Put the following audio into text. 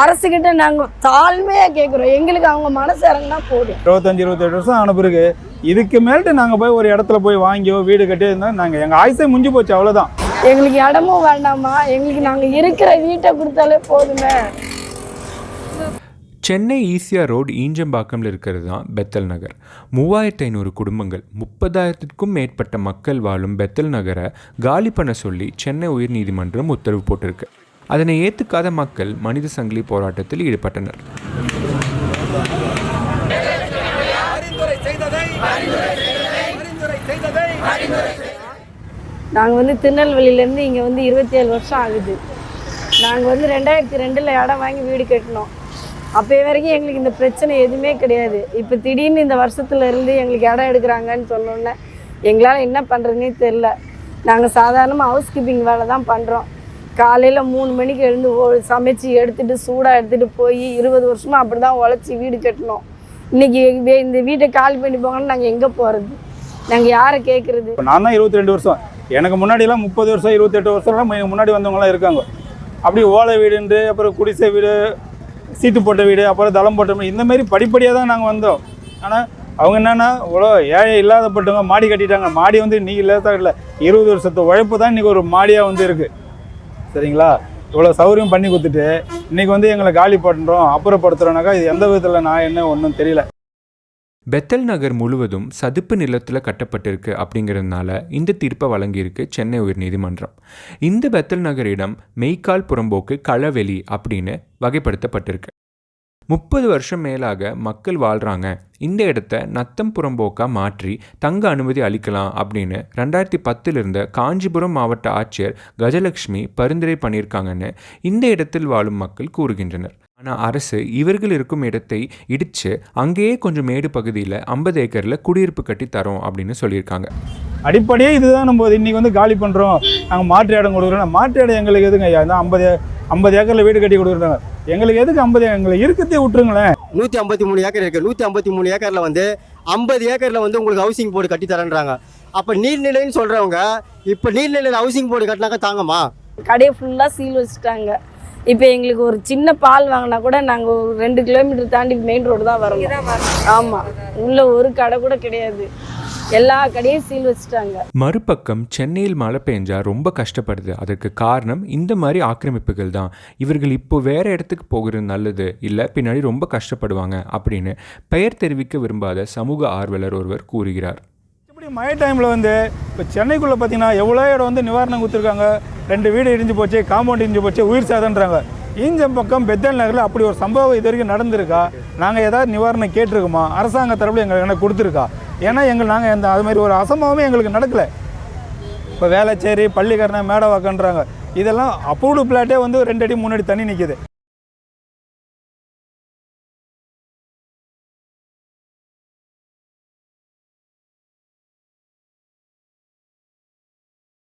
அரசுக்கிட்ட நாங்கள் தாழ்மையாக கேட்குறோம். எங்களுக்கு அவங்க மனசு இறங்கினா போதும். 25-27 வருஷம் ஆன பிறகு இதுக்கு மேல்ட்டு நாங்கள் போய் ஒரு இடத்துல போய் வாங்கியோ வீடு கட்டி இருந்தால் நாங்கள் எங்கள் ஆயுசே முடிஞ்சு போச்சு, அவ்வளோதான். எங்களுக்கு இடமும் வேண்டாமா, எங்களுக்கு நாங்கள் இருக்கிற வீட்டை கொடுத்தாலே போதுமே. சென்னை ஈசிஆர் ரோடு ஈஞ்சம்பாக்கம்ல இருக்கிறது தான் பெத்தல் நகர். 3500 குடும்பங்கள், 30,000க்கும் மேற்பட்ட மக்கள் வாழும் பெத்தல் நகரை காலி பண்ண சொல்லி சென்னை உயர்நீதிமன்றம் உத்தரவு போட்டிருக்கு. அதனை ஏற்றுக்காத மக்கள் மனித சங்கிலி போராட்டத்தில் ஈடுபட்டனர். நாங்கள் திருநெல்வேலியிலேருந்து இங்கே 27 வருஷம் ஆகுது. நாங்கள் 2002 இடம் வாங்கி வீடு கட்டினோம். அப்போ வரைக்கும் எங்களுக்கு இந்த பிரச்சனை எதுவுமே கிடையாது. இப்போ திடீர்னு இந்த வருஷத்துல இருந்து எங்களுக்கு இடம் எடுக்கிறாங்கன்னு சொன்னோன்னே எங்களால் என்ன பண்ணுறதுனே தெரில. நாங்கள் சாதாரணமாக ஹவுஸ் கீப்பிங் வேலை தான் பண்ணுறோம். காலையில் 3 மணிக்கு எழுந்து சமைச்சு எடுத்துகிட்டு சூடாக எடுத்துகிட்டு போய் 20 வருஷமாக அப்படி தான் உழைச்சி வீடு கட்டினோம். இன்றைக்கி இந்த வீட்டை காலி பண்ணி போங்கன்னா நாங்கள் எங்கே போகிறது? நாங்கள் யாரை கேட்குறது? நான் தான் 22 வருஷம், எனக்கு முன்னாடிலாம் 30 வருஷம் 28 வருஷம்லாம் எனக்கு முன்னாடி வந்தவங்களாம் இருக்காங்க. அப்படி ஓலை வீடுண்டு, அப்புறம் குடிசை வீடு, சீட்டு போட்ட வீடு, அப்புறம் தளம் போட்ட வீடு, இந்தமாரி படிப்படியாக தான் நாங்கள் வந்தோம். ஆனால் அவங்க என்னென்னா இவ்வளோ ஏழை இல்லாதப்பட்டவங்க மாடி கட்டிட்டாங்க. மாடி இன்றைக்கி இல்லாத இல்லை, 20 வருஷத்து உழைப்பு தான் இன்றைக்கி ஒரு மாடியாக இருக்குது. சரிங்களா? இவ்வளோ சௌகரியம் பண்ணி கொடுத்துட்டு இன்றைக்கி எங்களை காலி பண்ணுறோம் அப்புறப்படுத்துகிறோன்னாக்கா இது எந்த விதத்தில் நான் என்ன ஒன்றும் தெரியல. பெத்தல் நகர் முழுவதும் சதுப்பு நிலத்தில் கட்டப்பட்டிருக்கு அப்படிங்கிறதுனால இந்த தீர்ப்பை வழங்கியிருக்கு சென்னை உயர்நீதிமன்றம். இந்த பெத்தல் நகர் இடம் மெய்க்கால் புறம்போக்கு களவெளி அப்படின்னு வகைப்படுத்தப்பட்டிருக்கு. 30 வருஷம் மேலாக மக்கள் வாழ்கிறாங்க, இந்த இடத்த நத்தம் புறம்போக்காக மாற்றி தங்க அனுமதி அளிக்கலாம் அப்படின்னு 2010 இருந்த காஞ்சிபுரம் மாவட்ட ஆட்சியர் கஜலட்சுமி பரிந்துரை பண்ணியிருக்காங்கன்னு இந்த இடத்தில் வாழும் மக்கள் கூறுகின்றனர். ஆனால் அரசு இவர்கள் இருக்கும் இடத்தை இடித்து அங்கேயே கொஞ்சம் மேடு பகுதியில் 50 ஏக்கரில் குடியிருப்பு கட்டி தரோம் அப்படின்னு சொல்லியிருக்காங்க. அடிப்படையே இதுதான். நம்ம இன்றைக்கி காலி பண்ணுறோம், நாங்கள் மாற்று இடம் கொடுக்குறோம். மாற்று இடம் எங்களுக்கு எதுங்க ஐயா? 50 ஏக்கரில் வீடு கட்டி கொடுக்குறாங்க, எங்களுக்கு எதுக்கு 50? எங்களை இருக்கிறதே விட்டுருங்களேன். 153 ஏக்கர் இருக்குது. 153 ஏக்கரில் 50 ஏக்கரில் உங்களுக்கு ஹவுசிங் போர்டு கட்டி தரேன்றாங்க. அப்போ நீர்நிலைன்னு சொல்கிறவங்க இப்போ நீர்நிலையில் ஹவுசிங் போர்டு கட்டினாக்க தாங்கம்மா? கடையை ஃபுல்லாக சீல் வச்சுட்டாங்க. இப்போ எங்களுக்கு ஒரு சின்ன பால் வாங்கினா கூட நாங்கள் ஒரு 2 கிலோமீட்டர் தாண்டி மெயின் ரோடு தான் வரோம். ஆமாம், உள்ள ஒரு கடை கூட கிடையாது, எல்லா கடையும் சீல் வச்சுட்டாங்க. மறுபக்கம் சென்னையில் மழை பெஞ்சா ரொம்ப கஷ்டப்படுது. அதற்கு காரணம் இந்த மாதிரி ஆக்கிரமிப்புகள் தான். இவர்கள் இப்போ வேற இடத்துக்கு போகிறது நல்லது, இல்லை பின்னாடி ரொம்ப கஷ்டப்படுவாங்க அப்படின்னு பெயர் தெரிவிக்க விரும்பாத சமூக ஆர்வலர் ஒருவர் கூறுகிறார். இப்படி மழை டைமில் இப்போ சென்னைக்குள்ளே பார்த்தீங்கன்னா எவ்வளோ இடம் நிவாரணம் கொடுத்துருக்காங்க. 2 வீடு இடிஞ்சு போச்சு, காம்பவுண்ட் இடிஞ்சு போச்சு, உயிர் சேதன்றாங்க. ஈஞ்சம்பக்கம் பெத்தல் நகரில் அப்படி ஒரு சம்பவம் இது வரைக்கும் நடந்திருக்கா? நாங்கள் ஏதாவது நிவாரணம் கேட்டிருக்கோமா? அரசாங்க தரப்பில் எங்களுக்கு என்ன கொடுத்துருக்கா? ஏன்னா நாங்கள் அது மாதிரி ஒரு அசம்பவமே எங்களுக்கு நடக்கலை. இப்போ வேளச்சேரி, பள்ளிக்கரணை, மேடவாக்கன்றாங்க. இதெல்லாம் அப்ரூவ்டு பிளாட்டே 2 அடி 3 அடி தண்ணி நிற்கிது.